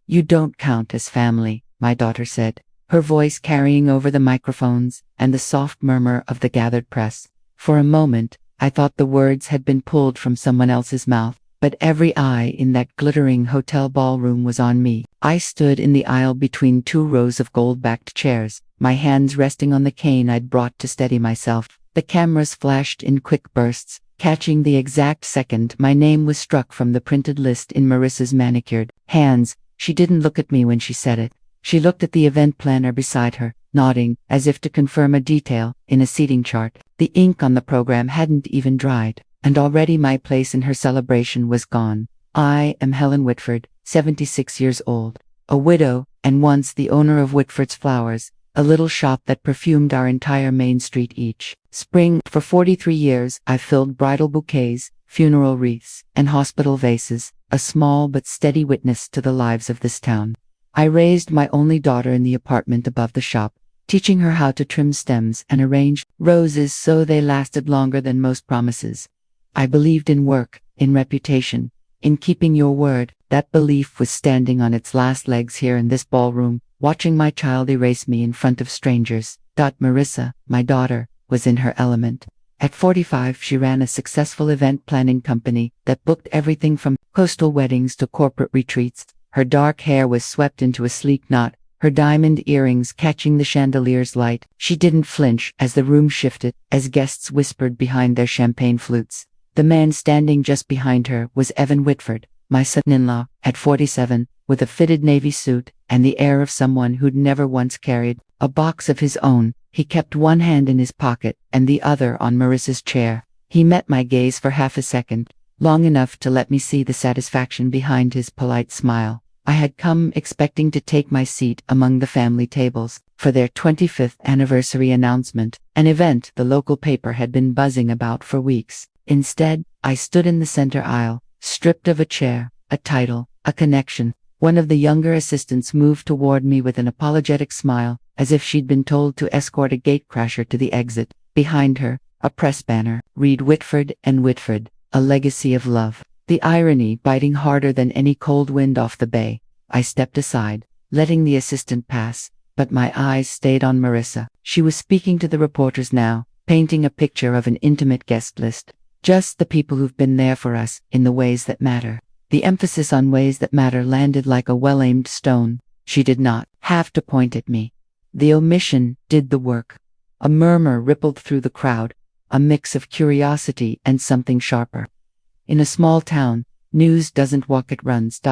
"You don't count as family," my daughter said, her voice carrying over the microphones and the soft murmur of the gathered press. For a moment, I thought the words had been pulled from someone else's mouth, but every eye in that glittering hotel ballroom was on me. I stood in the aisle between two rows of gold-backed chairs, my hands resting on the cane I'd brought to steady myself. The cameras flashed in quick bursts, catching the exact second my name was struck from the printed list in Marissa's manicured hands. She didn't look at me when she said it. She looked at the event planner beside her, nodding, as if to confirm a detail in a seating chart. The ink on the program hadn't even dried, and already my place in her celebration was gone. I am Helen Whitford, 76 years old, a widow, and once the owner of Whitford's Flowers, a little shop that perfumed our entire Main Street each spring. For 43 years, I've filled bridal bouquets, funeral wreaths, and hospital vases, a small but steady witness to the lives of this town. I raised my only daughter in the apartment above the shop, teaching her how to trim stems and arrange roses so they lasted longer than most promises. I believed in work, in reputation, in keeping your word. That belief was standing on its last legs here in this ballroom, watching my child erase me in front of strangers. Marissa, my daughter, was in her element. At 45, she ran a successful event planning company that booked everything from coastal weddings to corporate retreats. Her dark hair was swept into a sleek knot, her diamond earrings catching the chandelier's light. She didn't flinch as the room shifted, as guests whispered behind their champagne flutes. The man standing just behind her was Evan Whitford, my son-in-law, at 47, with a fitted navy suit and the air of someone who'd never once carried a box of his own. He kept one hand in his pocket and the other on Marissa's chair. He met my gaze for half a second, long enough to let me see the satisfaction behind his polite smile. I had come expecting to take my seat among the family tables for their 25th anniversary announcement, an event the local paper had been buzzing about for weeks. Instead, I stood in the center aisle, stripped of a chair, a title, a connection. One of the younger assistants moved toward me with an apologetic smile, as if she'd been told to escort a gatecrasher to the exit. Behind her, a press banner, read Whitford and Whitford, a legacy of love. The irony biting harder than any cold wind off the bay. I stepped aside, letting the assistant pass, but my eyes stayed on Marissa. She was speaking to the reporters now, painting a picture of an intimate guest list. Just the people who've been there for us, in the ways that matter. The emphasis on ways that matter landed like a well-aimed stone. She did not have to point at me. The omission did the work. A murmur rippled through the crowd, a mix of curiosity and something sharper. In a small town, news doesn't walk, it runs.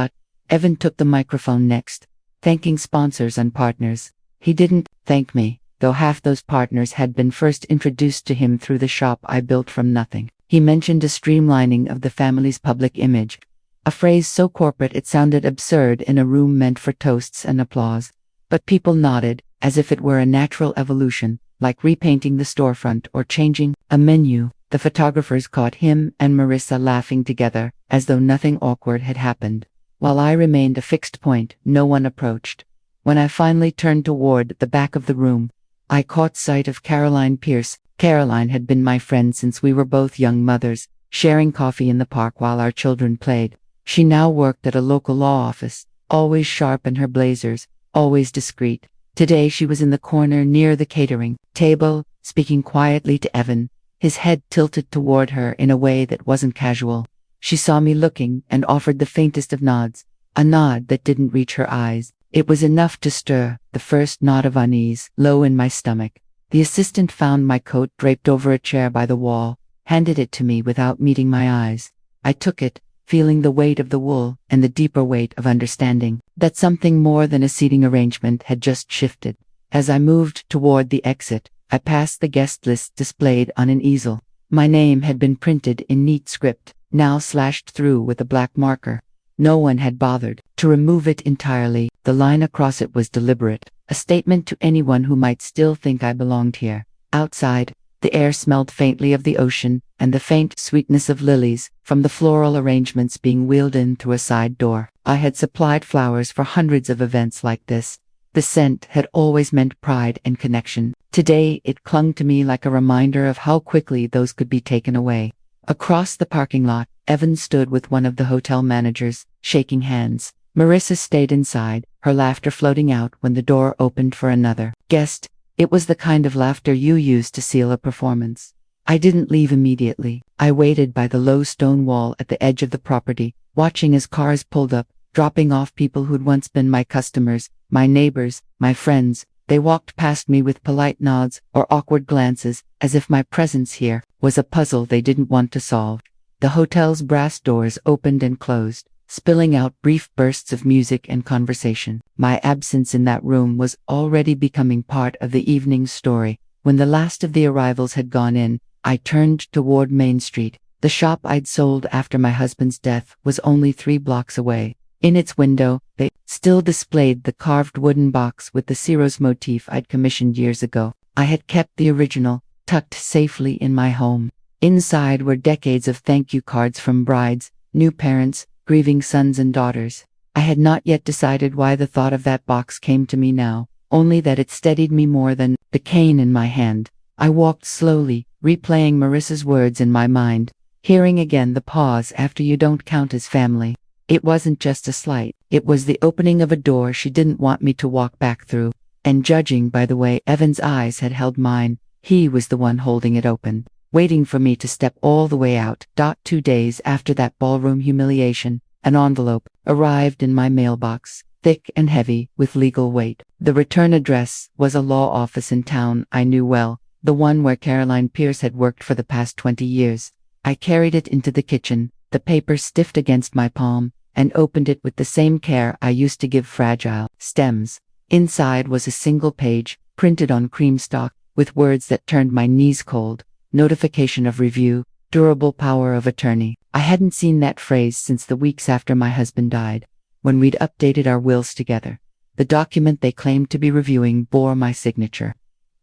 Evan took the microphone next, thanking sponsors and partners. He didn't thank me, though half those partners had been first introduced to him through the shop I built from nothing. He mentioned a streamlining of the family's public image, a phrase so corporate it sounded absurd in a room meant for toasts and applause. But people nodded, as if it were a natural evolution, like repainting the storefront or changing a menu. The photographers caught him and Marissa laughing together, as though nothing awkward had happened. While I remained a fixed point, no one approached. When I finally turned toward the back of the room, I caught sight of Caroline Pierce. Caroline had been my friend since we were both young mothers, sharing coffee in the park while our children played. She now worked at a local law office, always sharp in her blazers, always discreet. Today she was in the corner near the catering table, speaking quietly to Evan, his head tilted toward her in a way that wasn't casual. She saw me looking and offered the faintest of nods, a nod that didn't reach her eyes. It was enough to stir the first knot of unease low in my stomach. The assistant found my coat draped over a chair by the wall, handed it to me without meeting my eyes. I took it, feeling the weight of the wool and the deeper weight of understanding that something more than a seating arrangement had just shifted. As I moved toward the exit, I passed the guest list displayed on an easel. My name had been printed in neat script, now slashed through with a black marker. No one had bothered to remove it entirely. The line across it was deliberate, a statement to anyone who might still think I belonged here. Outside, the air smelled faintly of the ocean and the faint sweetness of lilies from the floral arrangements being wheeled in through a side door. I had supplied flowers for hundreds of events like this. The scent had always meant pride and connection. Today it clung to me like a reminder of how quickly those could be taken away. Across the parking lot, Evan stood with one of the hotel managers, shaking hands. Marissa stayed inside, her laughter floating out when the door opened for another guest. It was the kind of laughter you use to seal a performance. I didn't leave immediately. I waited by the low stone wall at the edge of the property, watching as cars pulled up, dropping off people who'd once been my customers, my neighbors, my friends. They walked past me with polite nods or awkward glances, as if my presence here was a puzzle they didn't want to solve. The hotel's brass doors opened and closed, spilling out brief bursts of music and conversation. My absence in that room was already becoming part of the evening's story. When the last of the arrivals had gone in, I turned toward Main Street. The shop I'd sold after my husband's death was only 3 blocks away. In its window, they still displayed the carved wooden box with the Ciro's motif I'd commissioned years ago. I had kept the original, tucked safely in my home. Inside were decades of thank you cards from brides, new parents, grieving sons and daughters. I had not yet decided why the thought of that box came to me now, only that it steadied me more than the cane in my hand. I walked slowly, replaying Marissa's words in my mind, hearing again the pause after you don't count as family. It wasn't just a slight, it was the opening of a door she didn't want me to walk back through. And judging by the way Evan's eyes had held mine, he was the one holding it open, waiting for me to step all the way out. 2 days after that ballroom humiliation, an envelope arrived in my mailbox, thick and heavy with legal weight. The return address was a law office in town I knew well, the one where Caroline Pierce had worked for the past 20 years. I carried it into the kitchen, the paper stiffed against my palm, and opened it with the same care I used to give fragile stems. Inside was a single page, printed on cream stock, with words that turned my knees cold. Notification of review, durable power of attorney. I hadn't seen that phrase since the weeks after my husband died, when we'd updated our wills together. The document they claimed to be reviewing bore my signature.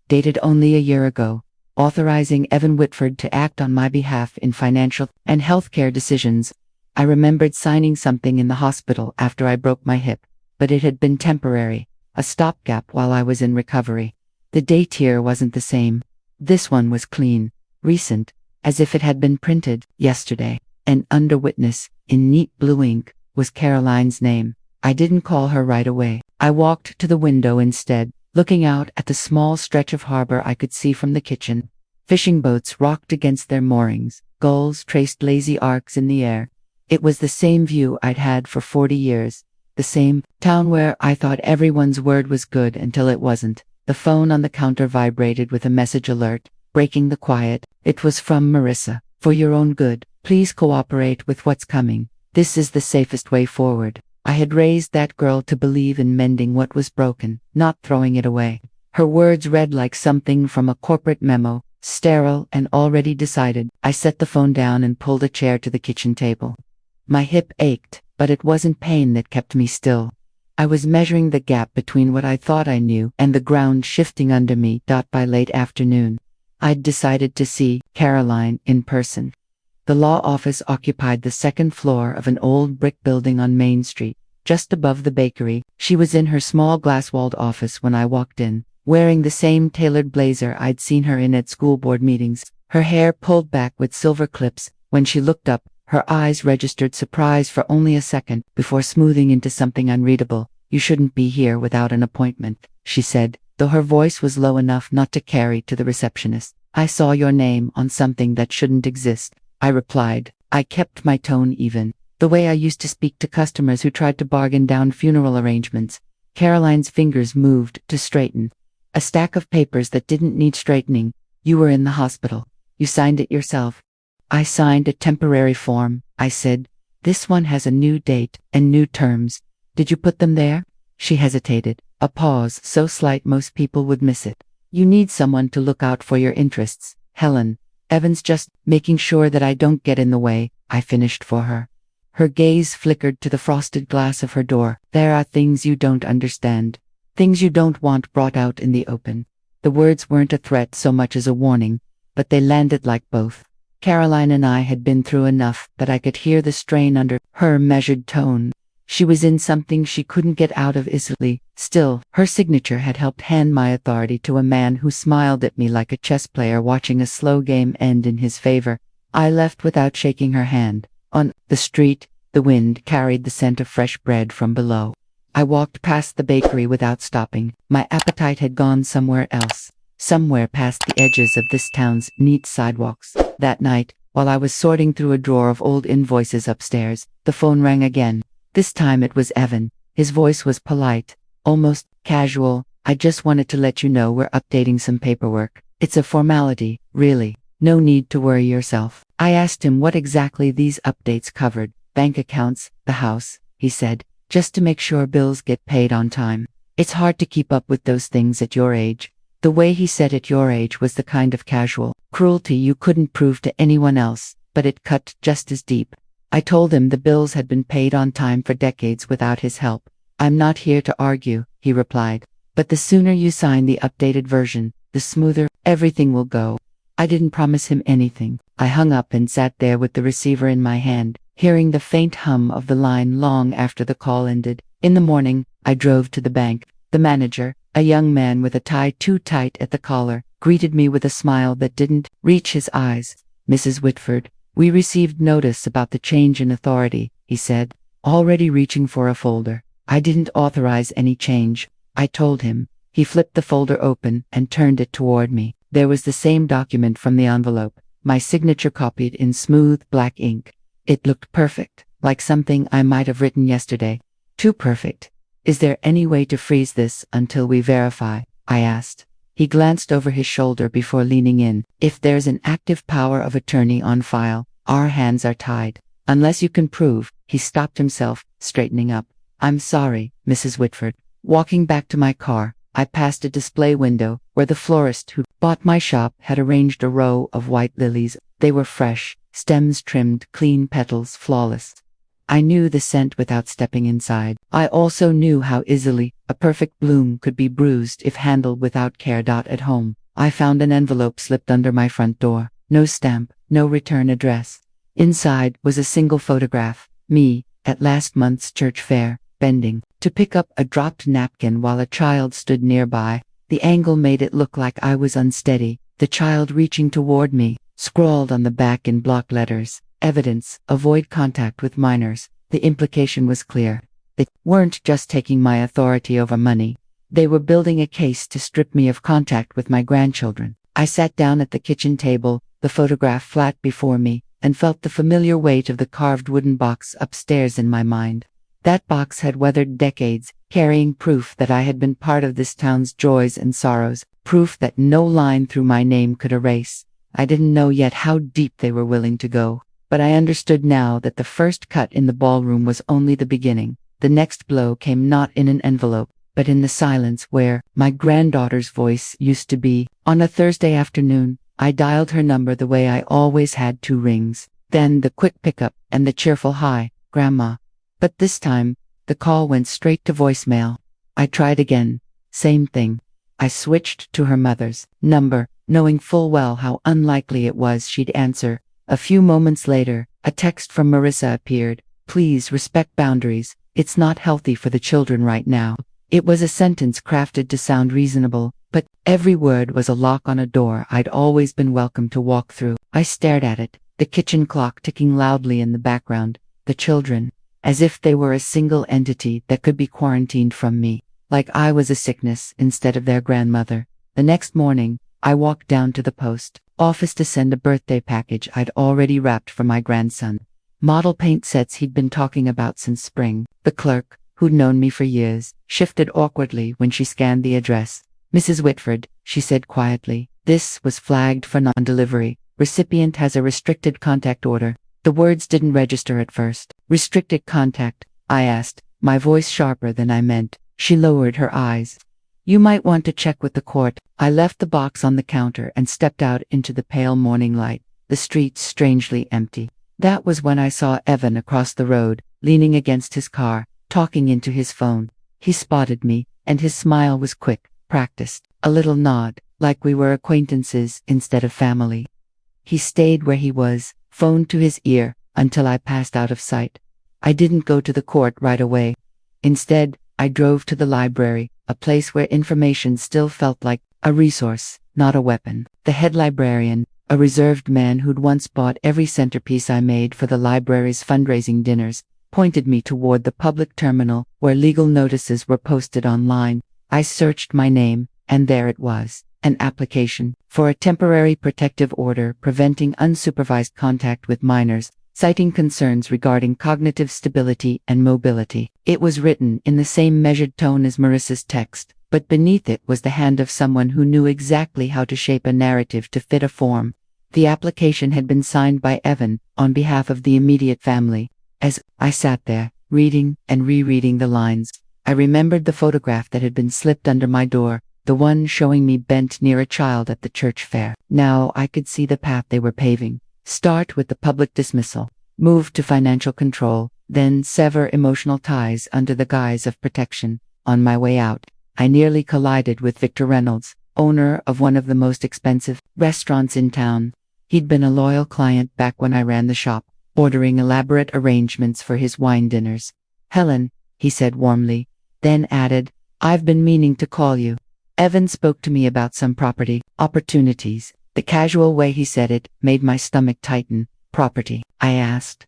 Dated only a year ago, authorizing Evan Whitford to act on my behalf in financial and healthcare decisions. I remembered signing something in the hospital after I broke my hip, but it had been temporary, a stopgap while I was in recovery. The date here wasn't the same. This one was clean, recent, as if it had been printed yesterday, and under witness, in neat blue ink, was Caroline's name. I didn't call her right away. I walked to the window instead, looking out at the small stretch of harbor I could see from the kitchen. Fishing boats rocked against their moorings, gulls traced lazy arcs in the air. It was the same view I'd had for 40 years, the same town where I thought everyone's word was good until it wasn't. The phone on the counter vibrated with a message alert, breaking the quiet. It was from Marissa. For your own good, please cooperate with what's coming. This is the safest way forward. I had raised that girl to believe in mending what was broken, not throwing it away. Her words read like something from a corporate memo, sterile and already decided. I set the phone down and pulled a chair to the kitchen table. My hip ached, but it wasn't pain that kept me still. I was measuring the gap between what I thought I knew and the ground shifting under me. By late afternoon, I'd decided to see Caroline in person. The law office occupied the second floor of an old brick building on Main Street, just above the bakery. She was in her small glass-walled office when I walked in, wearing the same tailored blazer I'd seen her in at school board meetings, her hair pulled back with silver clips. When she looked up, her eyes registered surprise for only a second before smoothing into something unreadable. You shouldn't be here without an appointment, she said, though her voice was low enough not to carry to the receptionist. I saw your name on something that shouldn't exist, I replied. I kept my tone even, the way I used to speak to customers who tried to bargain down funeral arrangements. Caroline's fingers moved to straighten a stack of papers that didn't need straightening. You were in the hospital. You signed it yourself. I signed a temporary form, I said. This one has a new date and new terms. Did you put them there? She hesitated, a pause so slight most people would miss it. You need someone to look out for your interests, Helen. Evan's just making sure that I don't get in the way, I finished for her. Her gaze flickered to the frosted glass of her door. There are things you don't understand. Things you don't want brought out in the open. The words weren't a threat so much as a warning, but they landed like both. Caroline and I had been through enough that I could hear the strain under her measured tone. She was in something she couldn't get out of easily. Still, her signature had helped hand my authority to a man who smiled at me like a chess player watching a slow game end in his favor. I left without shaking her hand. On the street, The wind carried the scent of fresh bread from below. I walked past the bakery without stopping. My appetite had gone somewhere else, somewhere past the edges of this town's neat sidewalks. That night, while I was sorting through a drawer of old invoices upstairs, the phone rang again. This time it was Evan. His voice was polite, almost casual. "I just wanted to let you know we're updating some paperwork. It's a formality, really. No need to worry yourself." I asked him what exactly these updates covered. "Bank accounts, the house," he said, "just to make sure bills get paid on time. It's hard to keep up with those things at your age." The way he said "at your age" was the kind of casual cruelty you couldn't prove to anyone else, but it cut just as deep. I told him the bills had been paid on time for decades without his help. "I'm not here to argue," he replied, "but the sooner you sign the updated version, the smoother everything will go." I didn't promise him anything. I hung up and sat there with the receiver in my hand, hearing the faint hum of the line long after the call ended. In the morning, I drove to the bank. The manager, a young man with a tie too tight at the collar, greeted me with a smile that didn't reach his eyes. "Mrs. Whitford, we received notice about the change in authority," he said, already reaching for a folder. "I didn't authorize any change," I told him. He flipped the folder open and turned it toward me. There was the same document from the envelope, my signature copied in smooth black ink. It looked perfect, like something I might have written yesterday. Too perfect. "Is there any way to freeze this until we verify?" I asked. He glanced over his shoulder before leaning in. "If there's an active power of attorney on file, our hands are tied. Unless you can prove." He stopped himself, straightening up. "I'm sorry, Mrs. Whitford." Walking back to my car, I passed a display window where the florist who bought my shop had arranged a row of white lilies. They were fresh, stems trimmed, clean petals, flawless. I knew the scent without stepping inside. I also knew how easily a perfect bloom could be bruised if handled without care. At home, I found an envelope slipped under my front door. No stamp, no return address. Inside was a single photograph, me, at last month's church fair, bending to pick up a dropped napkin while a child stood nearby. The angle made it look like I was unsteady. The child reaching toward me, scrawled on the back in block letters, "Evidence, avoid contact with minors." The implication was clear. They weren't just taking my authority over money. They were building a case to strip me of contact with my grandchildren. I sat down at the kitchen table, the photograph flat before me, and felt the familiar weight of the carved wooden box upstairs in my mind. That box had weathered decades, carrying proof that I had been part of this town's joys and sorrows, proof that no line through my name could erase. I didn't know yet how deep they were willing to go, but I understood now that the first cut in the ballroom was only the beginning. The next blow came not in an envelope, but in the silence where my granddaughter's voice used to be. On a Thursday afternoon, I dialed her number the way I always had: 2 rings, then the quick pickup, and the cheerful "Hi, Grandma." But this time, the call went straight to voicemail. I tried again. Same thing. I switched to her mother's number, knowing full well how unlikely it was she'd answer. A few moments later, a text from Marissa appeared. "Please respect boundaries. It's not healthy for the children right now." It was a sentence crafted to sound reasonable, but every word was a lock on a door I'd always been welcome to walk through. I stared at it, the kitchen clock ticking loudly in the background, the children, as if they were a single entity that could be quarantined from me, like I was a sickness instead of their grandmother. The next morning, I walked down to the post office to send a birthday package I'd already wrapped for my grandson. Model paint sets he'd been talking about since spring. The clerk, who'd known me for years, shifted awkwardly when she scanned the address. "Mrs. Whitford," she said quietly, "this was flagged for non-delivery. Recipient has a restricted contact order." The words didn't register at first. "Restricted contact?" I asked, my voice sharper than I meant. She lowered her eyes. "You might want to check with the court." I left the box on the counter and stepped out into the pale morning light, the streets strangely empty. That was when I saw Evan across the road, leaning against his car, talking into his phone. He spotted me, and his smile was quick, practiced, a little nod, like we were acquaintances instead of family. He stayed where he was, phone to his ear, until I passed out of sight. I didn't go to the court right away. Instead, I drove to the library, a place where information still felt like a resource, not a weapon. The head librarian, a reserved man who'd once bought every centerpiece I made for the library's fundraising dinners, pointed me toward the public terminal where legal notices were posted online. I searched my name, and there it was, an application for a temporary protective order preventing unsupervised contact with minors, citing concerns regarding cognitive stability and mobility. It was written in the same measured tone as Marissa's text, but beneath it was the hand of someone who knew exactly how to shape a narrative to fit a form. The application had been signed by Evan, on behalf of the immediate family. As I sat there, reading and rereading the lines, I remembered the photograph that had been slipped under my door, the one showing me bent near a child at the church fair. Now I could see the path they were paving. Start with the public dismissal, move to financial control, then sever emotional ties under the guise of protection. On my way out, I nearly collided with Victor Reynolds, owner of one of the most expensive restaurants in town. He'd been a loyal client back when I ran the shop, ordering elaborate arrangements for his wine dinners. "Helen," he said warmly, then added, "I've been meaning to call you." Evan spoke to me about some property opportunities. The casual way he said it made my stomach tighten. "Property?" I asked.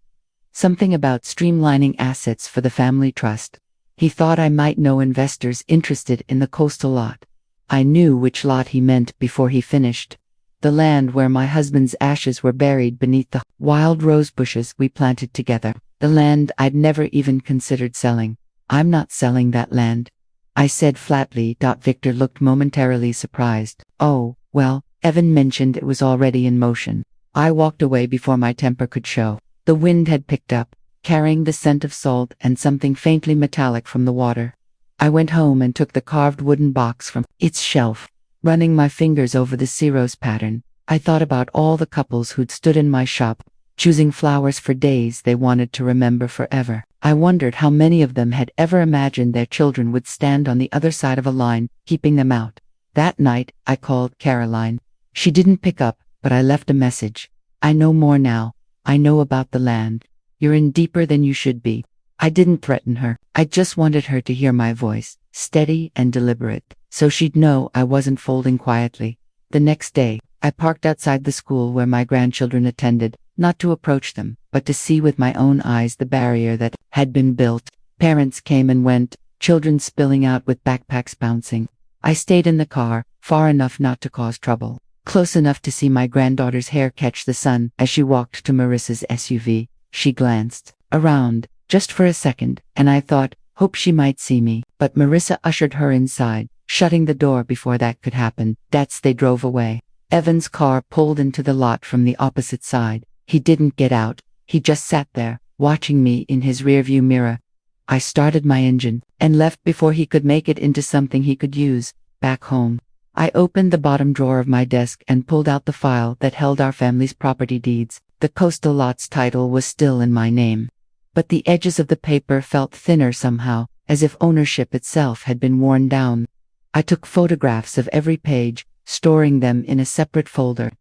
"Something about streamlining assets for the family trust." He thought I might know investors interested in the coastal lot. I knew which lot he meant before he finished. The land where my husband's ashes were buried beneath the wild rose bushes we planted together. The land I'd never even considered selling. "I'm not selling that land," I said flatly. Victor looked momentarily surprised. "Oh, well," Evan mentioned it was already in motion. I walked away before my temper could show. The wind had picked up, carrying the scent of salt and something faintly metallic from the water. I went home and took the carved wooden box from its shelf. Running my fingers over the Ciro's pattern, I thought about all the couples who'd stood in my shop, choosing flowers for days they wanted to remember forever. I wondered how many of them had ever imagined their children would stand on the other side of a line, keeping them out. That night, I called Caroline. She didn't pick up, but I left a message. "I know more now. I know about the land. You're in deeper than you should be." I didn't threaten her. I just wanted her to hear my voice, steady and deliberate, so she'd know I wasn't folding quietly. The next day, I parked outside the school where my grandchildren attended, not to approach them, but to see with my own eyes the barrier that had been built. Parents came and went, children spilling out with backpacks bouncing. I stayed in the car, far enough not to cause trouble, close enough to see my granddaughter's hair catch the sun as she walked to Marissa's SUV. She glanced around, just for a second, and I thought, hope she might see me, but Marissa ushered her inside, shutting the door before that could happen. They drove away. Evan's car pulled into the lot from the opposite side. He didn't get out. He just sat there, watching me in his rearview mirror. I started my engine, and left before he could make it into something he could use. Back home, I opened the bottom drawer of my desk and pulled out the file that held our family's property deeds. The coastal lot's title was still in my name, but the edges of the paper felt thinner somehow, as if ownership itself had been worn down. I took photographs of every page, storing them in a separate folder.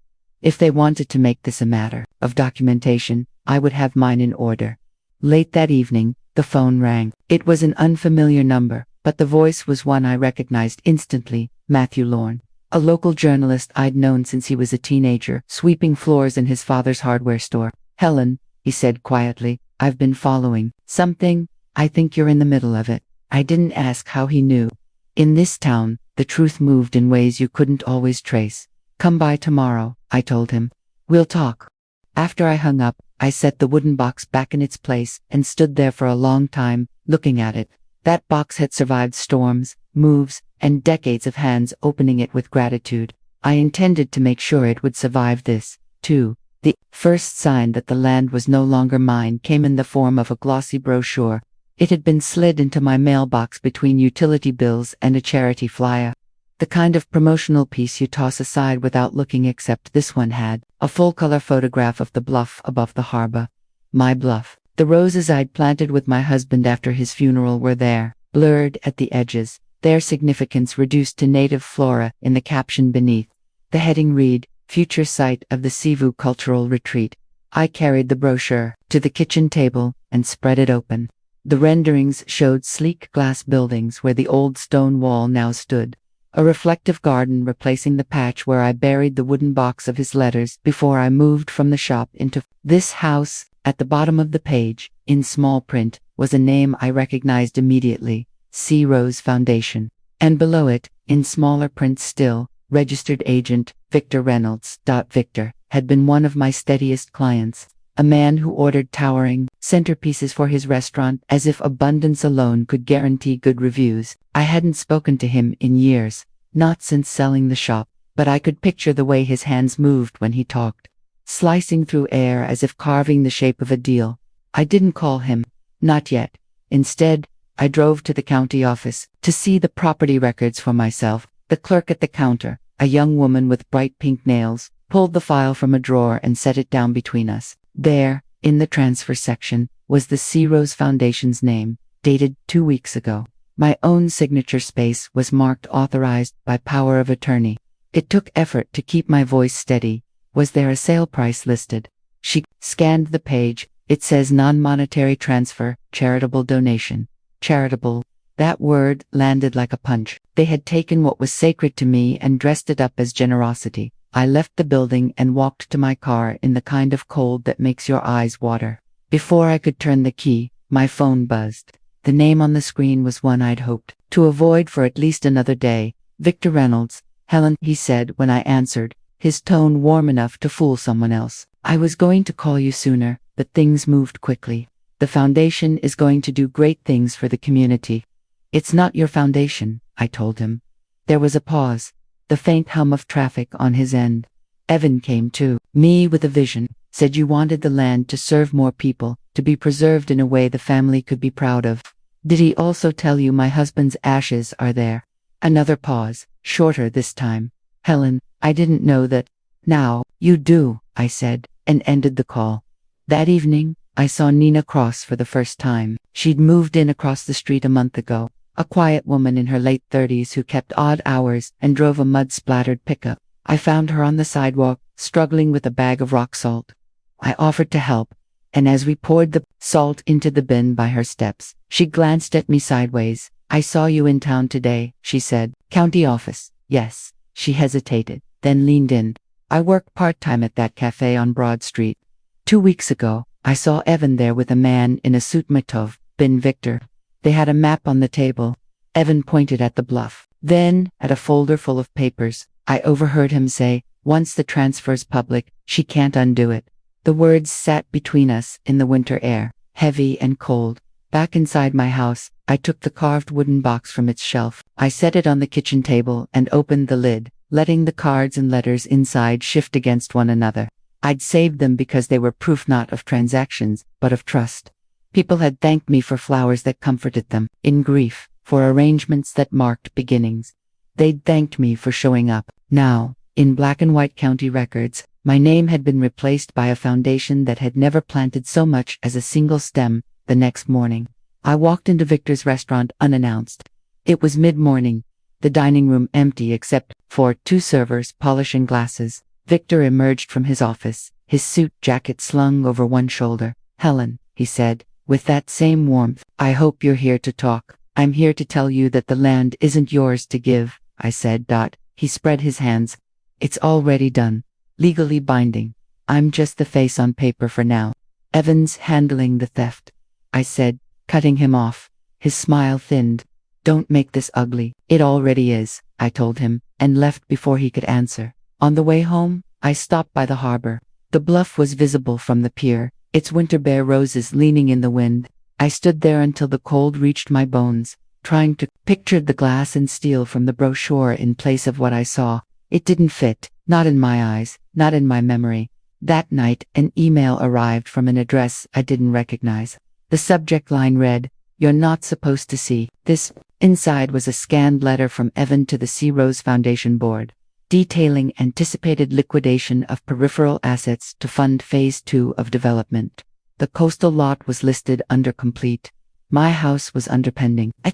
If they wanted to make this a matter of documentation, I would have mine in order. Late that evening, the phone rang. It was an unfamiliar number, but the voice was one I recognized instantly, Matthew Lorne, a local journalist I'd known since he was a teenager, sweeping floors in his father's hardware store. "Helen," he said quietly, "I've been following something. I think you're in the middle of it." I didn't ask how he knew. In this town, the truth moved in ways you couldn't always trace. "Come by tomorrow," I told him. "We'll talk." After I hung up, I set the wooden box back in its place and stood there for a long time, looking at it. That box had survived storms, moves, and decades of hands opening it with gratitude. I intended to make sure it would survive this, too. The first sign that the land was no longer mine came in the form of a glossy brochure. It had been slid into my mailbox between utility bills and a charity flyer. The kind of promotional piece you toss aside without looking, except this one had a full-color photograph of the bluff above the harbor. My bluff. The roses I'd planted with my husband after his funeral were there, blurred at the edges, their significance reduced to native flora in the caption beneath. The heading read, "Future Site of the Sivu Cultural Retreat." I carried the brochure to the kitchen table and spread it open. The renderings showed sleek glass buildings where the old stone wall now stood, a reflective garden replacing the patch where I buried the wooden box of his letters before I moved from the shop into this house. At the bottom of the page, in small print, was a name I recognized immediately: C. Rose Foundation. And below it, in smaller print still, registered agent, Victor Reynolds. Victor had been one of my steadiest clients, a man who ordered towering centerpieces for his restaurant as if abundance alone could guarantee good reviews. I hadn't spoken to him in years, not since selling the shop, but I could picture the way his hands moved when he talked, slicing through air as if carving the shape of a deal. I didn't call him, not yet. Instead, I drove to the county office to see the property records for myself. The clerk at the counter, a young woman with bright pink nails, pulled the file from a drawer and set it down between us. There, in the transfer section, was the C. Rose Foundation's name, dated 2 weeks ago. My own signature space was marked authorized by power of attorney. It took effort to keep my voice steady. Was there a sale price listed? She scanned the page. It says non-monetary transfer, charitable donation. Charitable. That word landed like a punch. They had taken what was sacred to me and dressed it up as generosity. I left the building and walked to my car in the kind of cold that makes your eyes water. Before I could turn the key, my phone buzzed. The name on the screen was one I'd hoped to avoid for at least another day. Victor Reynolds. Helen, he said when I answered, his tone warm enough to fool someone else. I was going to call you sooner, but things moved quickly. The foundation is going to do great things for the community. It's not your foundation, I told him. There was a pause, the faint hum of traffic on his end. Evan came to me with a vision, said you wanted the land to serve more people, to be preserved in a way the family could be proud of. Did he also tell you my husband's ashes are there? Another pause, shorter this time. Helen, I didn't know that. Now, you do, I said, and ended the call. That evening, I saw Nina Cross for the first time. She'd moved in across the street a month ago, a quiet woman in her late 30s who kept odd hours and drove a mud-splattered pickup. I found her on the sidewalk, struggling with a bag of rock salt. I offered to help, and as we poured the salt into the bin by her steps, she glanced at me sideways. I saw you in town today, she said. County office, yes. She hesitated, then leaned in. I work part-time at that cafe on Broad Street. 2 weeks ago, I saw Evan there with a man in a suit matov, bin Victor. They had a map on the table. Evan pointed at the bluff, then at a folder full of papers. I overheard him say, once the transfer's public, she can't undo it. The words sat between us in the winter air, heavy and cold. Back inside my house, I took the carved wooden box from its shelf. I set it on the kitchen table and opened the lid, letting the cards and letters inside shift against one another. I'd saved them because they were proof not of transactions, but of trust. People had thanked me for flowers that comforted them, in grief, for arrangements that marked beginnings. They'd thanked me for showing up. Now, in black and white county records, my name had been replaced by a foundation that had never planted so much as a single stem. The next morning, I walked into Victor's restaurant unannounced. It was mid-morning, the dining room empty except for 2 servers polishing glasses. Victor emerged from his office, his suit jacket slung over one shoulder. Helen, he said, with that same warmth, I hope you're here to talk. I'm here to tell you that the land isn't yours to give, I said. He spread his hands. It's already done. Legally binding. I'm just the face on paper for now. Evan's handling the theft, I said, cutting him off. His smile thinned. Don't make this ugly. It already is, I told him, and left before he could answer. On the way home, I stopped by the harbor. The bluff was visible from the pier, its winter bare roses leaning in the wind. I stood there until the cold reached my bones, trying to picture the glass and steel from the brochure in place of what I saw. It didn't fit, not in my eyes, not in my memory. That night, an email arrived from an address I didn't recognize. The subject line read, "You're not supposed to see this." Inside was a scanned letter from Evan to the C. Rose Foundation board, detailing anticipated liquidation of peripheral assets to fund Phase 2 of development. The coastal lot was listed under complete. My house was under pending. I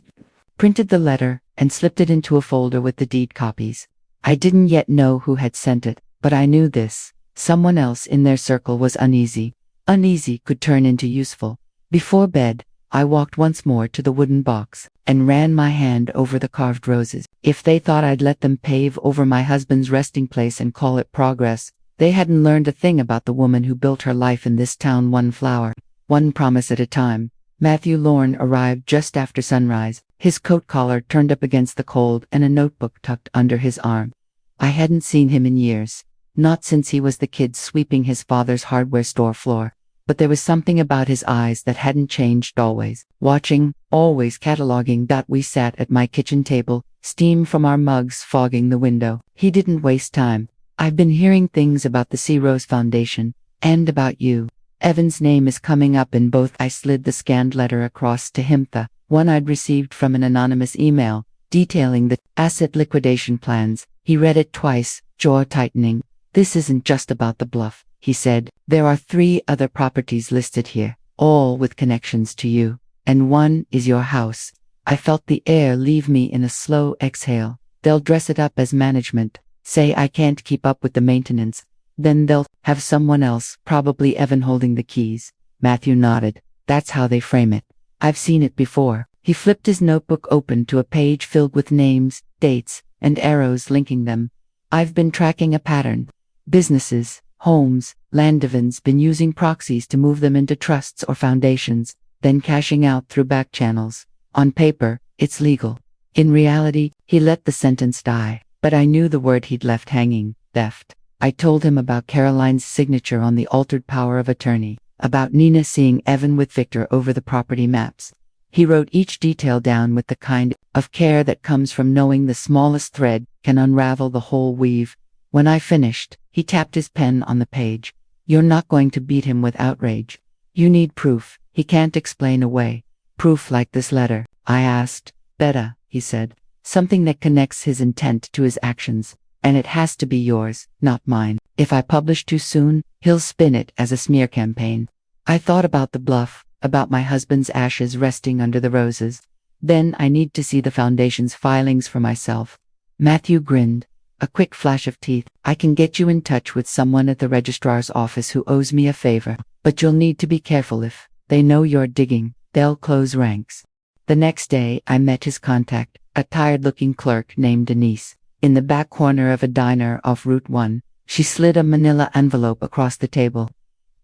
printed the letter and slipped it into a folder with the deed copies. I didn't yet know who had sent it, but I knew this. Someone else in their circle was uneasy. Uneasy could turn into useful. Before bed, I walked once more to the wooden box and ran my hand over the carved roses. If they thought I'd let them pave over my husband's resting place and call it progress, They hadn't learned a thing about the woman who built her life in this town one flower, one promise at a time. Matthew Lorne arrived just after sunrise, his coat collar turned up against the cold and a notebook tucked under his arm. I hadn't seen him in years, not since he was the kid sweeping his father's hardware store floor. But there was something about his eyes that hadn't changed, always watching, always cataloging. We sat at my kitchen table, steam from our mugs fogging the window. He didn't waste time. I've been hearing things about the C. Rose Foundation, and about you. Evan's name is coming up in both. I slid the scanned letter across to him, the one I'd received from an anonymous email, detailing the asset liquidation plans. He read it twice, jaw tightening. This isn't just about the bluff, he said. There are 3 other properties listed here, all with connections to you, and one is your house. I felt the air leave me in a slow exhale. They'll dress it up as management, say I can't keep up with the maintenance. Then they'll have someone else, probably Evan, holding the keys. Matthew nodded. That's how they frame it. I've seen it before. He flipped his notebook open to a page filled with names, dates, and arrows linking them. I've been tracking a pattern. Businesses, homes, land. Evan's been using proxies to move them into trusts or foundations, then cashing out through back channels. On paper, it's legal. In reality, he let the sentence die, but I knew the word he'd left hanging: theft. I told him about Caroline's signature on the altered power of attorney, about Nina seeing Evan with Victor over the property maps. He wrote each detail down with the kind of care that comes from knowing the smallest thread can unravel the whole weave. When I finished, he tapped his pen on the page. You're not going to beat him with outrage. You need proof. He can't explain away. Proof like this letter? I asked. Better, he said. Something that connects his intent to his actions. And it has to be yours, not mine. If I publish too soon, he'll spin it as a smear campaign. I thought about the bluff, about my husband's ashes resting under the roses. Then I need to see the foundation's filings for myself. Matthew grinned. A quick flash of teeth. I can get you in touch with someone at the registrar's office who owes me a favor, but you'll need to be careful. If they know you're digging, they'll close ranks. The next day, I met his contact, a tired-looking clerk named Denise. In the back corner of a diner off Route 1, she slid a manila envelope across the table.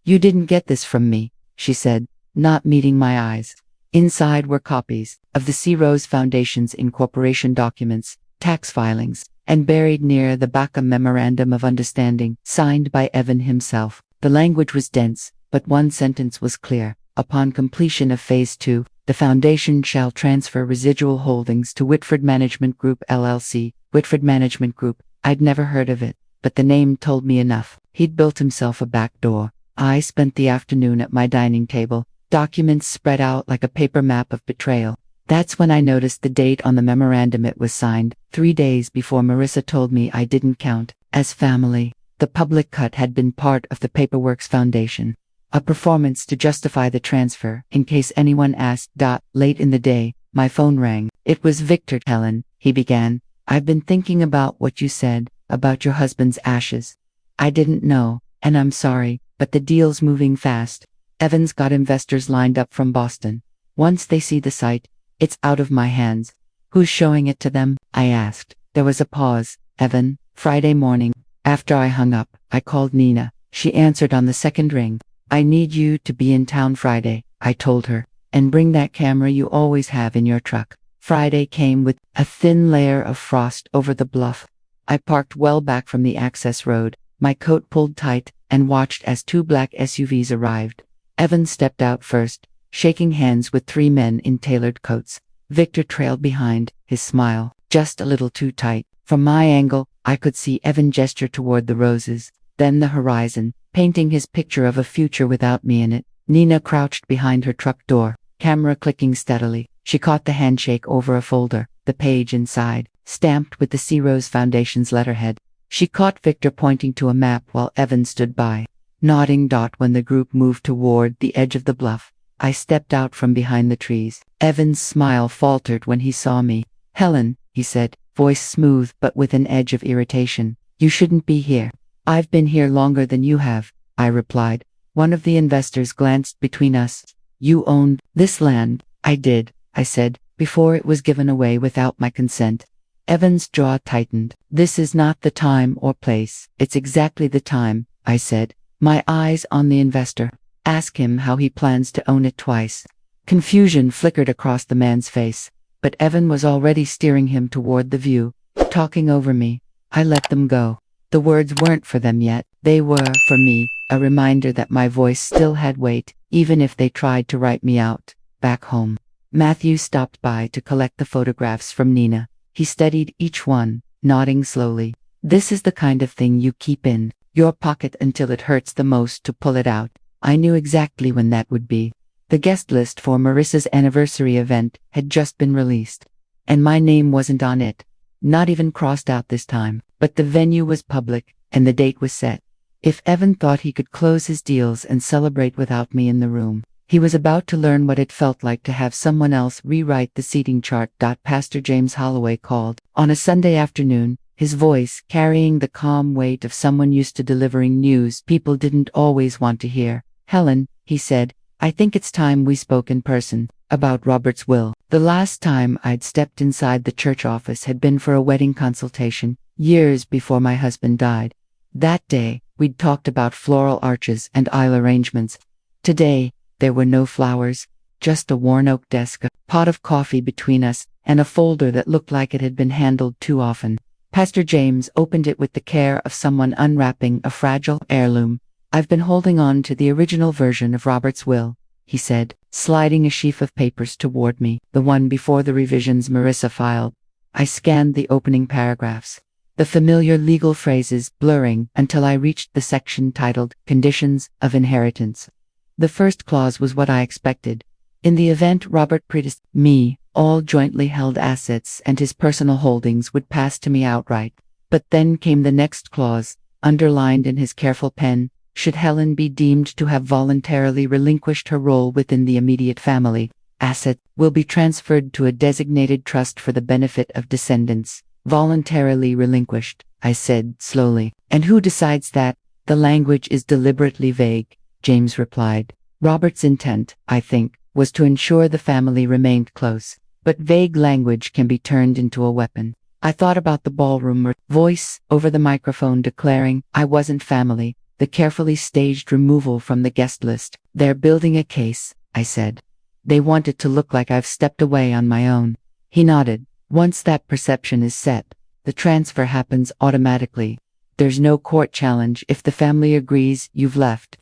You didn't get this from me, she said, not meeting my eyes. Inside were copies of the C. Rose Foundation's incorporation documents, tax filings, and buried near the back a memorandum of understanding, signed by Evan himself. The language was dense, but one sentence was clear. Upon completion of Phase 2, the Foundation shall transfer residual holdings to Whitford Management Group LLC. Whitford Management Group. I'd never heard of it, but the name told me enough. He'd built himself a back door. I spent the afternoon at my dining table, documents spread out like a paper map of betrayal. That's when I noticed the date on the memorandum. It was signed 3 days before Marissa told me I didn't count as family. The public cut had been part of the Paperworks Foundation, a performance to justify the transfer, in case anyone asked. Late in the day, my phone rang. It was Victor. Helen, he began. I've been thinking about what you said, about your husband's ashes. I didn't know, and I'm sorry, but the deal's moving fast. Evan's got investors lined up from Boston. Once they see the site, it's out of my hands. Who's showing it to them? I asked. There was a pause. Evan. Friday morning. After I hung up, I called Nina. She answered on the second ring. I need you to be in town Friday, I told her, and bring that camera you always have in your truck. Friday came with a thin layer of frost over the bluff. I parked well back from the access road, my coat pulled tight, and watched as 2 black SUVs arrived. Evan stepped out first, shaking hands with 3 men in tailored coats. Victor trailed behind, his smile just a little too tight. From my angle, I could see Evan gesture toward the roses, then the horizon, painting his picture of a future without me in it. Nina crouched behind her truck door, camera clicking steadily. She caught the handshake over a folder, the page inside, stamped with the C. Rose Foundation's letterhead. She caught Victor pointing to a map while Evan stood by, nodding. When the group moved toward the edge of the bluff, I stepped out from behind the trees. Evan's smile faltered when he saw me. Helen, he said, voice smooth but with an edge of irritation. You shouldn't be here. I've been here longer than you have, I replied. One of the investors glanced between us. You owned this land? I did, I said, before it was given away without my consent. Evan's jaw tightened. "This is not the time or place." "It's exactly the time," I said, my eyes on the investor. "Ask him how he plans to own it twice." Confusion flickered across the man's face, but Evan was already steering him toward the view, talking over me. I let them go. The words weren't for them yet. They were for me, a reminder that my voice still had weight, even if they tried to write me out. Back home, Matthew stopped by to collect the photographs from Nina. He studied each one, nodding slowly. "This is the kind of thing you keep in your pocket until it hurts the most to pull it out." I knew exactly when that would be. The guest list for Marissa's anniversary event had just been released, and my name wasn't on it. Not even crossed out this time, but the venue was public, and the date was set. If Evan thought he could close his deals and celebrate without me in the room, he was about to learn what it felt like to have someone else rewrite the seating chart. Pastor James Holloway called on a Sunday afternoon, his voice carrying the calm weight of someone used to delivering news people didn't always want to hear. "Helen," he said, "I think it's time we spoke in person about Robert's will." The last time I'd stepped inside the church office had been for a wedding consultation, years before my husband died. That day, we'd talked about floral arches and aisle arrangements. Today, there were no flowers, just a worn oak desk, a pot of coffee between us, and a folder that looked like it had been handled too often. Pastor James opened it with the care of someone unwrapping a fragile heirloom. "I've been holding on to the original version of Robert's will," he said, sliding a sheaf of papers toward me, the one before the revisions Marissa filed. I scanned the opening paragraphs, the familiar legal phrases blurring until I reached the section titled Conditions of Inheritance. The first clause was what I expected. In the event Robert predeceased me, all jointly held assets and his personal holdings would pass to me outright. But then came the next clause, underlined in his careful pen: should Helen be deemed to have voluntarily relinquished her role within the immediate family, assets will be transferred to a designated trust for the benefit of descendants. Voluntarily relinquished, I said slowly. "And who decides that?" "The language is deliberately vague," James replied. "Robert's intent, I think, was to ensure the family remained close. But vague language can be turned into a weapon." I thought about the ballroom voice over the microphone declaring I wasn't family, the carefully staged removal from the guest list. "They're building a case," I said. "They want it to look like I've stepped away on my own." He nodded. "Once that perception is set, the transfer happens automatically. There's no court challenge if the family agrees you've left."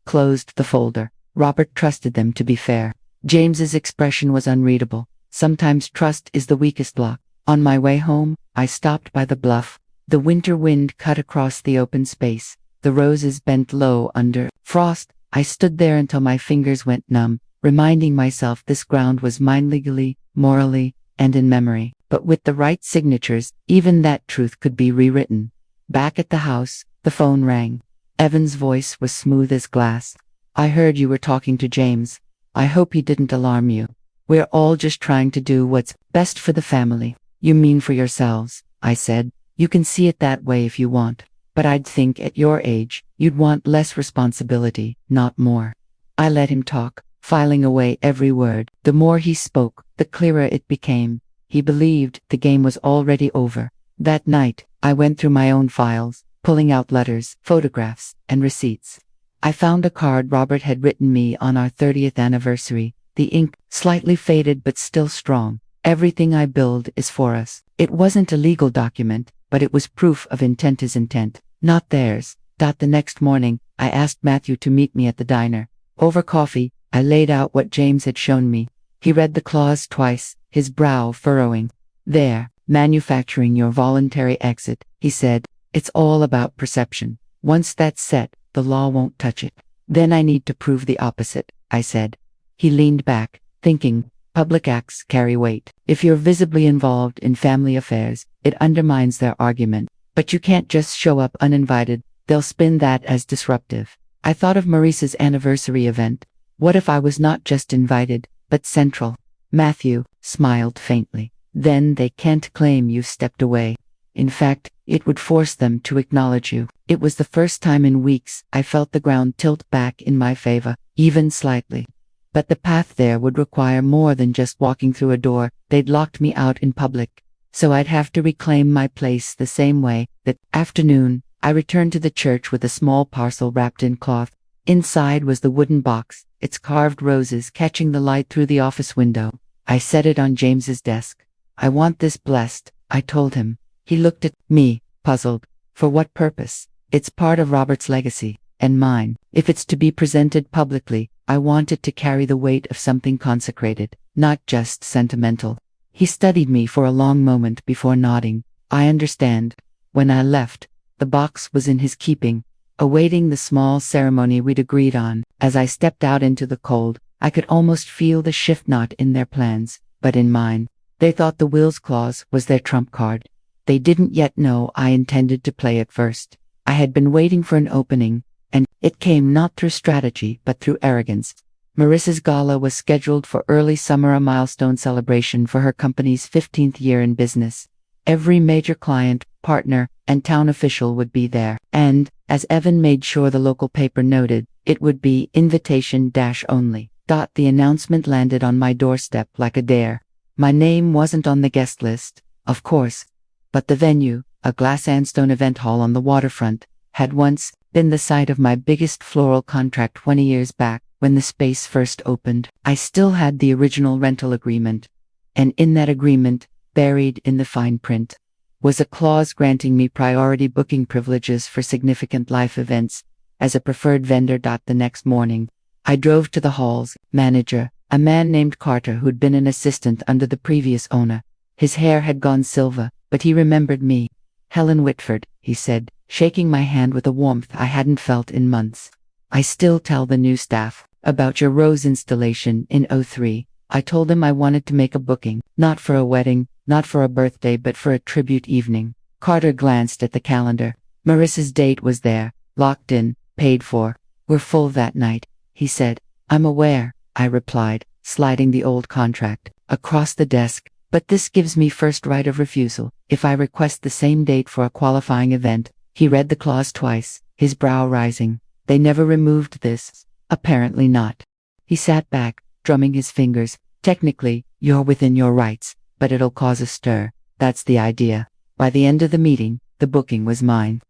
Closed the folder. Robert trusted them, to be fair. James's expression was unreadable. Sometimes trust is the weakest lock. On my way home, I stopped by the bluff. The winter wind cut across the open space. The roses bent low under frost. I stood there until my fingers went numb, reminding myself this ground was mine legally, morally, and in memory. But with the right signatures, even that truth could be rewritten. Back at the house, the phone rang. Evan's voice was smooth as glass. "I heard you were talking to James. I hope he didn't alarm you. We're all just trying to do what's best for the family." "You mean for yourselves," I said. "You can see it that way if you want. But I'd think at your age, you'd want less responsibility, not more." I let him talk, filing away every word. The more he spoke, the clearer it became. He believed the game was already over. That night, I went through my own files, pulling out letters, photographs, and receipts. I found a card Robert had written me on our 30th anniversary, the ink slightly faded but still strong. "Everything I build is for us." It wasn't a legal document, but it was proof of intent is intent, not theirs. The next morning, I asked Matthew to meet me at the diner. Over coffee, I laid out what James had shown me. He read the clause twice, his brow furrowing. "There, manufacturing your voluntary exit," he said. "It's all about perception. Once that's set, the law won't touch it." "Then I need to prove the opposite," I said. He leaned back, thinking. Public acts carry weight. If you're visibly involved in family affairs, it undermines their argument. But you can't just show up uninvited. They'll spin that as disruptive. I thought of Marissa's anniversary event. What if I was not just invited, but central? Matthew smiled faintly. "Then they can't claim you stepped away. In fact, it would force them to acknowledge you." It was the first time in weeks I felt the ground tilt back in my favor, even slightly. But the path there would require more than just walking through a door. They'd locked me out in public. so I'd have to reclaim my place the same way. That afternoon, I returned to the church with a small parcel wrapped in cloth. Inside was the wooden box, its carved roses catching the light through the office window. I set it on James's desk. "I want this blessed," I told him. He looked at me, puzzled. "For what purpose?" "It's part of Robert's legacy, and mine. If it's to be presented publicly, I want it to carry the weight of something consecrated, not just sentimental." He studied me for a long moment before nodding. "I understand." When I left, the box was in his keeping, awaiting the small ceremony we'd agreed on. As I stepped out into the cold, I could almost feel the shift not in their plans, but in mine. They thought the wills clause was their trump card. They didn't yet know I intended to play it first. I had been waiting for an opening, and it came not through strategy but through arrogance. Marissa's gala was scheduled for early summer, a milestone celebration for her company's 15th year in business. Every major client, partner, and town official would be there, and, as Evan made sure the local paper noted, it would be invitation-only. The announcement landed on my doorstep like a dare. My name wasn't on the guest list, of course, but the venue, a glass sandstone event hall on the waterfront, had once been the site of my biggest floral contract 20 years back when the space first opened. I still had the original rental agreement, and in that agreement, buried in the fine print, was a clause granting me priority booking privileges for significant life events as a preferred vendor. The next morning, I drove to the hall's manager, a man named Carter who'd been an assistant under the previous owner. His hair had gone silver, but he remembered me. "Helen Whitford," he said, shaking my hand with a warmth I hadn't felt in months. "I still tell the new staff about your rose installation in '03. I told him I wanted to make a booking, not for a wedding, not for a birthday, but for a tribute evening." Carter glanced at the calendar. Marissa's date was there, locked in, paid for. "We're full that night," he said. "I'm aware," I replied, sliding the old contract across the desk. "But this gives me first right of refusal if I request the same date for a qualifying event." He read the clause twice, his brow rising. "They never removed this." "Apparently not." He sat back, drumming his fingers. "Technically, you're within your rights, but it'll cause a stir. That's the idea." By the end of the meeting, the booking was mine.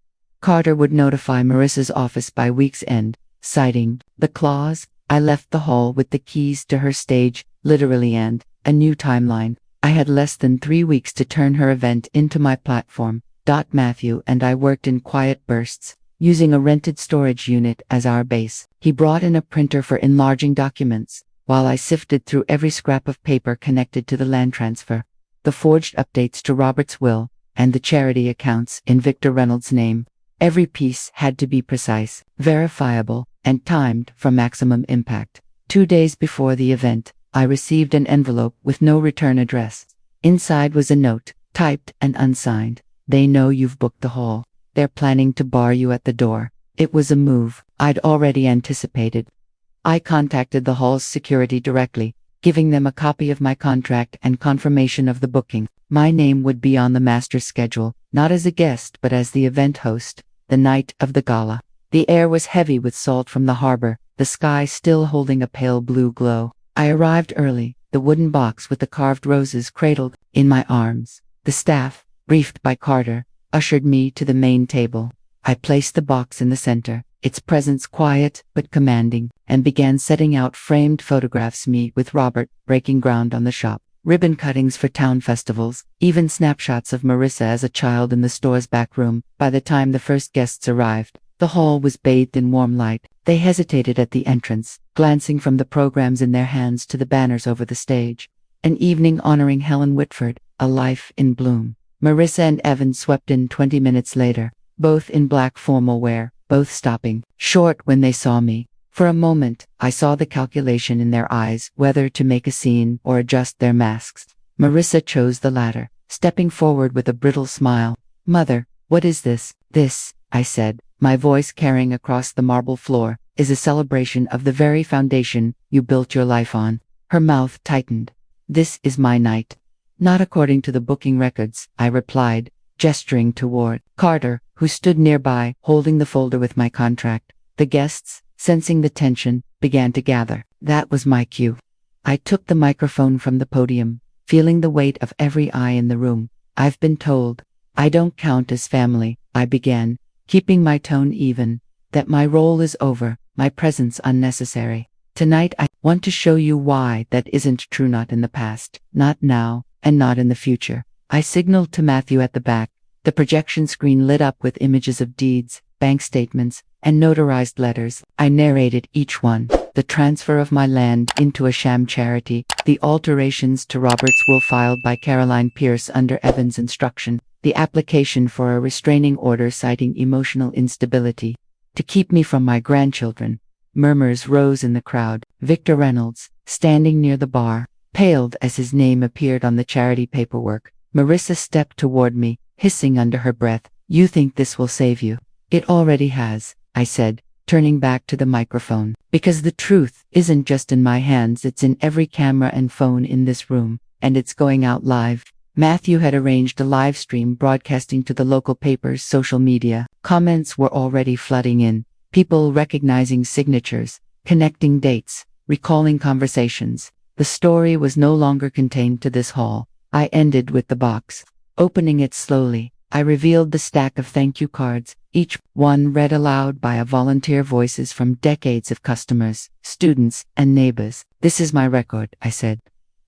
Carter would notify Marissa's office by week's end, citing the clause. I left the hall with the keys to her stage, literally, and a new timeline. I had less than 3 weeks to turn her event into my platform. Matthew and I worked in quiet bursts, using a rented storage unit as our base. He brought in a printer for enlarging documents, while I sifted through every scrap of paper connected to the land transfer, the forged updates to Robert's will, and the charity accounts in Victor Reynolds' name. Every piece had to be precise, verifiable, and timed for maximum impact. 2 days before the event, I received an envelope with no return address. Inside was a note, typed and unsigned. "They know you've booked the hall. They're planning to bar you at the door." It was a move I'd already anticipated. I contacted the hall's security directly, giving them a copy of my contract and confirmation of the booking. My name would be on the master schedule, not as a guest but as the event host, the night of the gala. The air was heavy with salt from the harbor, the sky still holding a pale blue glow. I arrived early, the wooden box with the carved roses cradled in my arms. The staff, briefed by Carter, ushered me to the main table. I placed the box in the center, its presence quiet but commanding, and began setting out framed photographs me with Robert, breaking ground on the shop. Ribbon cuttings for town festivals, even snapshots of Marissa as a child in the store's back room. By the time the first guests arrived, the hall was bathed in warm light. They hesitated at the entrance, glancing from the programs in their hands to the banners over the stage. An evening honoring Helen Whitford, a life in bloom. Marissa and Evan swept in 20 minutes later, both in black formal wear, both stopping short when they saw me. For a moment, I saw the calculation in their eyes, whether to make a scene or adjust their masks. Marissa chose the latter, stepping forward with a brittle smile. "Mother, what is this?" "This," I said, my voice carrying across the marble floor, "is a celebration of the very foundation you built your life on." Her mouth tightened. "This is my night." "Not according to the booking records," I replied, gesturing toward Carter, who stood nearby, holding the folder with my contract. The guests, sensing the tension, began to gather. That was my cue. I took the microphone from the podium, feeling the weight of every eye in the room. I've been told I don't count as family, I began, keeping my tone even, that my role is over, my presence unnecessary. Tonight I want to show you why that isn't true, not in the past, not now, and not in the future. I signaled to Matthew at the back. The projection screen lit up with images of deeds, bank statements, and notarized letters. I narrated each one. The transfer of my land into a sham charity, the alterations to Robert's will filed by Caroline Pierce under Evan's instruction, the application for a restraining order citing emotional instability to keep me from my grandchildren. Murmurs rose in the crowd. Victor Reynolds, standing near the bar, paled as his name appeared on the charity paperwork. Marissa stepped toward me, hissing under her breath, "You think this will save you?" "It already has," I said, turning back to the microphone. "Because the truth isn't just in my hands, it's in every camera and phone in this room, and it's going out live." Matthew had arranged a live stream broadcasting to the local papers, social media. Comments were already flooding in. People recognizing signatures, connecting dates, recalling conversations. The story was no longer contained to this hall. I ended with the box. Opening it slowly, I revealed the stack of thank you cards, each one read aloud by a volunteer, voices from decades of customers, students, and neighbors. "This is my record," I said.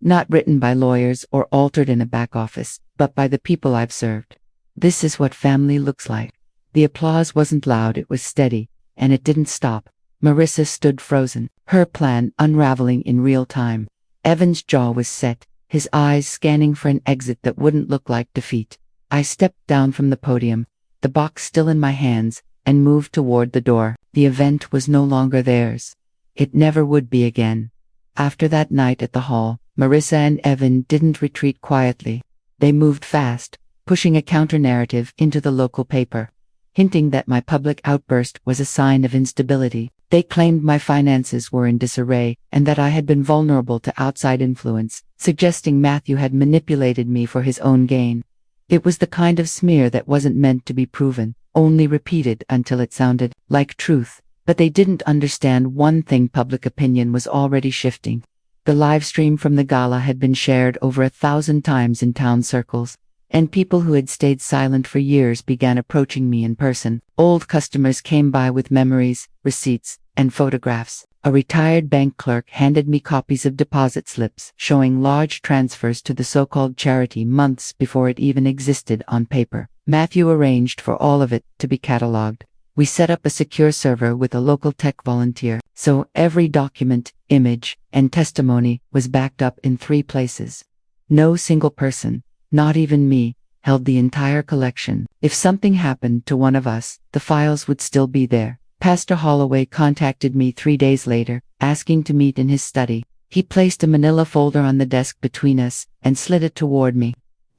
"Not written by lawyers or altered in a back office, but by the people I've served. This is what family looks like." The applause wasn't loud, it was steady. And it didn't stop. Marissa stood frozen, her plan unraveling in real time. Evan's jaw was set, his eyes scanning for an exit that wouldn't look like defeat. I stepped down from the podium, the box still in my hands, and moved toward the door. The event was no longer theirs. It never would be again. After that night at the hall, Marissa and Evan didn't retreat quietly. They moved fast, pushing a counter-narrative into the local paper, hinting that my public outburst was a sign of instability. They claimed my finances were in disarray and that I had been vulnerable to outside influence, suggesting Matthew had manipulated me for his own gain. It was the kind of smear that wasn't meant to be proven, only repeated until it sounded like truth. But they didn't understand one thing: public opinion was already shifting. The live stream from the gala had been shared over 1,000 times in town circles, and people who had stayed silent for years began approaching me in person. Old customers came by with memories, receipts, and photographs. A retired bank clerk handed me copies of deposit slips showing large transfers to the so-called charity months before it even existed on paper. Matthew arranged for all of it to be cataloged. We set up a secure server with a local tech volunteer, so every document, image, and testimony was backed up in 3 places. No single person, not even me, held the entire collection. If something happened to one of us, the files would still be there. Pastor Holloway contacted me 3 days later, asking to meet in his study. He placed a manila folder on the desk between us and slid it toward me.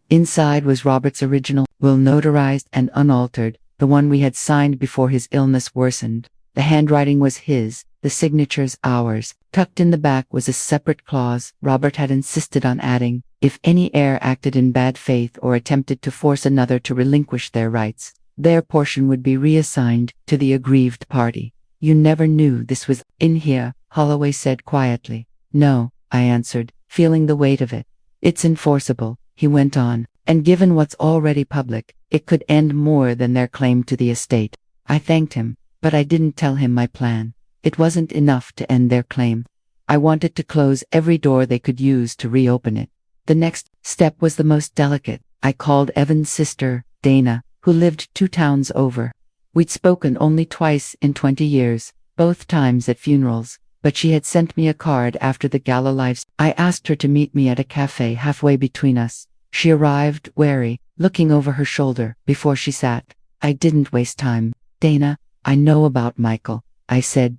Inside was Robert's original will, notarized and unaltered, the one we had signed before his illness worsened. The handwriting was his, the signatures ours. Tucked in the back was a separate clause Robert had insisted on adding: if any heir acted in bad faith or attempted to force another to relinquish their rights, their portion would be reassigned to the aggrieved party. "You never knew this was in here," Holloway said quietly. "No," I answered, feeling the weight of it. "It's enforceable," he went on, "and given what's already public, it could end more than their claim to the estate." I thanked him, but I didn't tell him my plan. It wasn't enough to end their claim. I wanted to close every door they could use to reopen it. The next step was the most delicate. I called Evan's sister, Dana, who lived 2 towns over. We'd spoken only twice in 20 years, both times at funerals, but she had sent me a card after the gala lives. I asked her to meet me at a cafe halfway between us. She arrived, wary, looking over her shoulder before she sat. I didn't waste time. "Dana, I know about Michael," I said.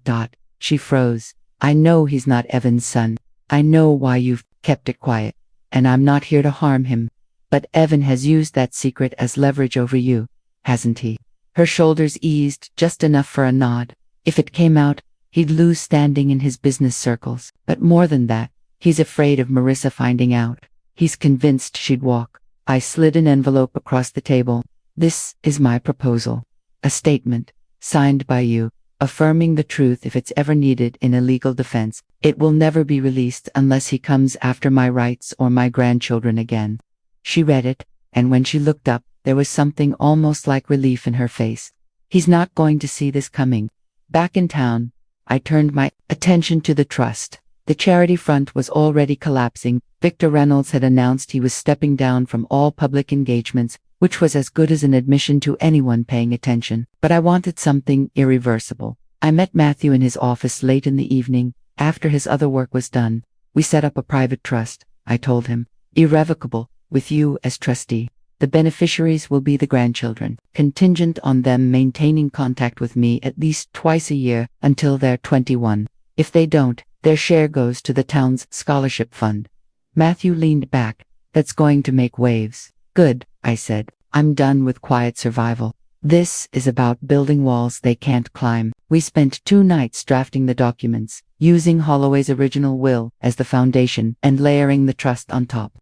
She froze. "I know he's not Evan's son. I know why you've kept it quiet. And I'm not here to harm him. But Evan has used that secret as leverage over you, hasn't he?" Her shoulders eased just enough for a nod. "If it came out, he'd lose standing in his business circles. But more than that, he's afraid of Marissa finding out. He's convinced she'd walk." I slid an envelope across the table. "This is my proposal. A statement, signed by you, affirming the truth if it's ever needed in a legal defense. It will never be released unless he comes after my rights or my grandchildren again." She read it, and when she looked up, there was something almost like relief in her face. He's not going to see this coming. Back in town, I turned my attention to the trust. The charity front was already collapsing. Victor Reynolds had announced he was stepping down from all public engagements, which was as good as an admission to anyone paying attention. But I wanted something irreversible. I met Matthew in his office late in the evening, after his other work was done. We set up a private trust, I told him. Irrevocable, with you as trustee. The beneficiaries will be the grandchildren, contingent on them maintaining contact with me at least twice a year until they're 21. If they don't, their share goes to the town's scholarship fund. Matthew leaned back. That's going to make waves. Good, I said. I'm done with quiet survival. This is about building walls they can't climb. We spent 2 nights drafting the documents, using Holloway's original will as the foundation and layering the trust on top.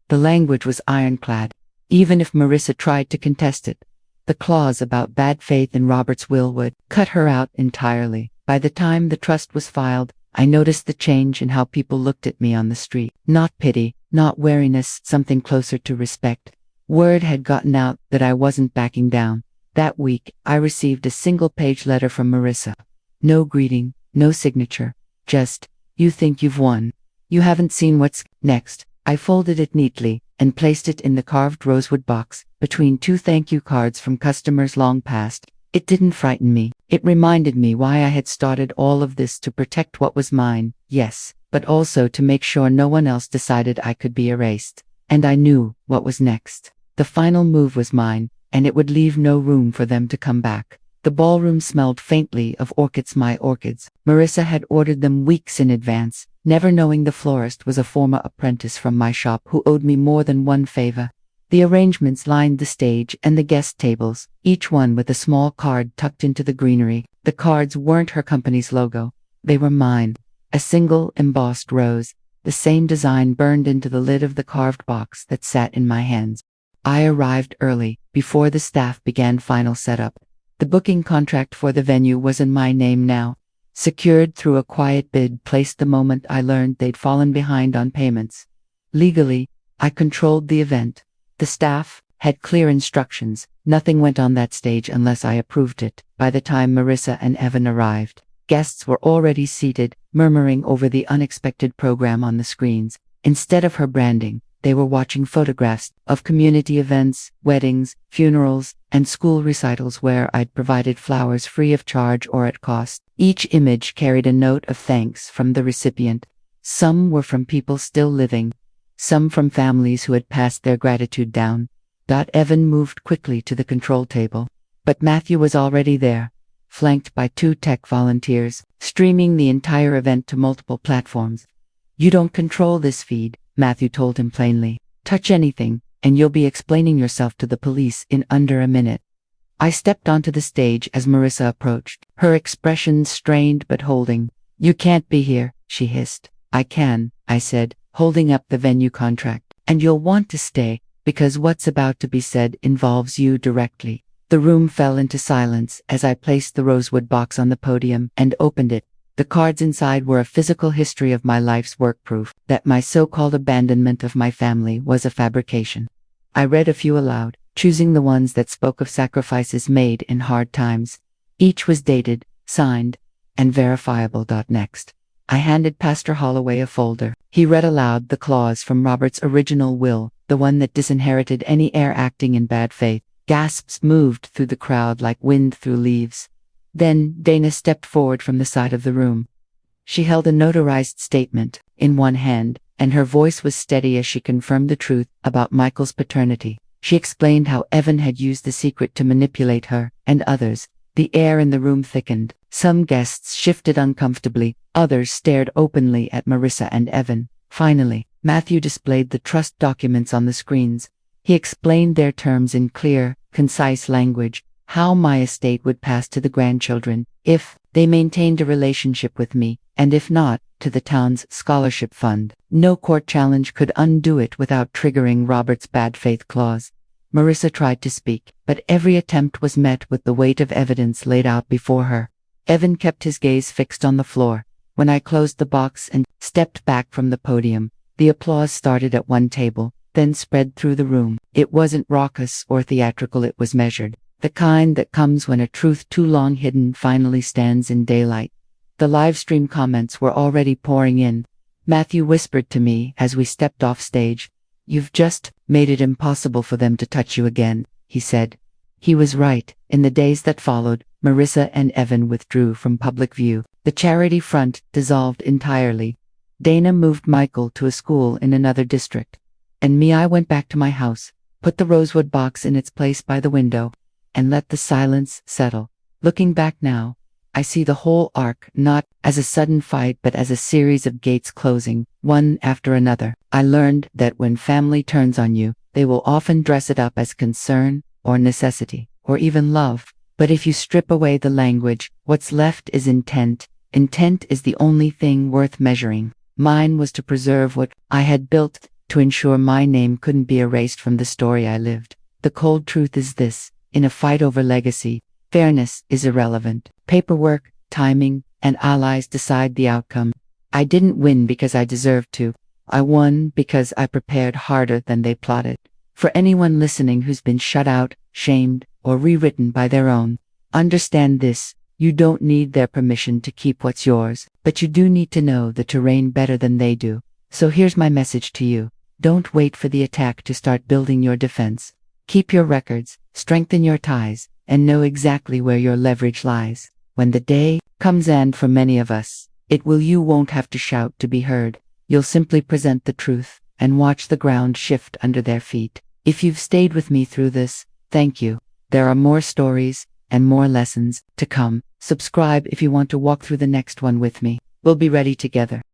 The language was ironclad, even if Marissa tried to contest it. The clause about bad faith in Robert's will would cut her out entirely. By the time the trust was filed, I noticed the change in how people looked at me on the street. Not pity, not wariness, something closer to respect. Word had gotten out that I wasn't backing down. That week, I received a single-page letter from Marissa. No greeting, no signature. Just, you think you've won. You haven't seen what's next. I folded it neatly and placed it in the carved rosewood box, between 2 thank you cards from customers long past. It didn't frighten me. It reminded me why I had started all of this, to protect what was mine, yes, but also to make sure no one else decided I could be erased. And I knew what was next. The final move was mine, and it would leave no room for them to come back. The ballroom smelled faintly of orchids, my orchids. Marissa had ordered them weeks in advance, never knowing the florist was a former apprentice from my shop who owed me more than one favor. The arrangements lined the stage and the guest tables, each one with a small card tucked into the greenery. The cards weren't her company's logo. They were mine. A single embossed rose, the same design burned into the lid of the carved box that sat in my hands. I arrived early, before the staff began final setup. The booking contract for the venue was in my name now, secured through a quiet bid placed the moment I learned they'd fallen behind on payments. Legally, I controlled the event. The staff had clear instructions. Nothing went on that stage unless I approved it. By the time Marissa and Evan arrived, guests were already seated, murmuring over the unexpected program on the screens. Instead of her branding, they were watching photographs of community events, weddings, funerals, and school recitals where I'd provided flowers free of charge or at cost. Each image carried a note of thanks from the recipient. Some were from people still living, some from families who had passed their gratitude down. Evan moved quickly to the control table, but Matthew was already there, flanked by 2 tech volunteers, streaming the entire event to multiple platforms. You don't control this feed, Matthew told him plainly. Touch anything, and you'll be explaining yourself to the police in under a minute. I stepped onto the stage as Marissa approached, her expression strained but holding. You can't be here, she hissed. I can, I said, holding up the venue contract. And you'll want to stay, because what's about to be said involves you directly. The room fell into silence as I placed the rosewood box on the podium and opened it. The cards inside were a physical history of my life's work, proof that my so-called abandonment of my family was a fabrication. I read a few aloud, choosing the ones that spoke of sacrifices made in hard times. Each was dated, signed, and verifiable. Next, I handed Pastor Holloway a folder. He read aloud the clause from Robert's original will, the one that disinherited any heir acting in bad faith. Gasps moved through the crowd like wind through leaves. Then Dana stepped forward from the side of the room. She held a notarized statement in one hand, and her voice was steady as she confirmed the truth about Michael's paternity. She explained how Evan had used the secret to manipulate her and others. The air in the room thickened. Some guests shifted uncomfortably, others stared openly at Marissa and Evan. Finally, Matthew displayed the trust documents on the screens. He explained their terms in clear, concise language. How my estate would pass to the grandchildren, if they maintained a relationship with me, and if not, to the town's scholarship fund. No court challenge could undo it without triggering Robert's bad faith clause. Marissa tried to speak, but every attempt was met with the weight of evidence laid out before her. Evan kept his gaze fixed on the floor. When I closed the box and stepped back from the podium, the applause started at one table. then spread through the room. It wasn't raucous or theatrical, it was measured. The kind that comes when a truth too long hidden finally stands in daylight. The live stream comments were already pouring in. Matthew whispered to me as we stepped off stage. "You've just made it impossible for them to touch you again," he said. He was right. In the days that followed, Marissa and Evan withdrew from public view. The charity front dissolved entirely. Dana moved Michael to a school in another district. And me, I went back to my house, put the rosewood box in its place by the window, and let the silence settle. Looking back now, I see the whole arc not as a sudden fight but as a series of gates closing, one after another. I learned that when family turns on you, they will often dress it up as concern, or necessity, or even love. But if you strip away the language, what's left is intent. Intent is the only thing worth measuring. Mine was to preserve what I had built, to ensure my name couldn't be erased from the story I lived. The cold truth is this: in a fight over legacy, fairness is irrelevant. Paperwork, timing, and allies decide the outcome. I didn't win because I deserved to. I won because I prepared harder than they plotted. For anyone listening who's been shut out, shamed, or rewritten by their own, understand this: you don't need their permission to keep what's yours, but you do need to know the terrain better than they do. So here's my message to you. Don't wait for the attack to start building your defense. Keep your records, strengthen your ties, and know exactly where your leverage lies. When the day comes, and for many of us, you won't have to shout to be heard. You'll simply present the truth and watch the ground shift under their feet. If you've stayed with me through this, thank you. There are more stories and more lessons to come. Subscribe if you want to walk through the next one with me. We'll be ready together.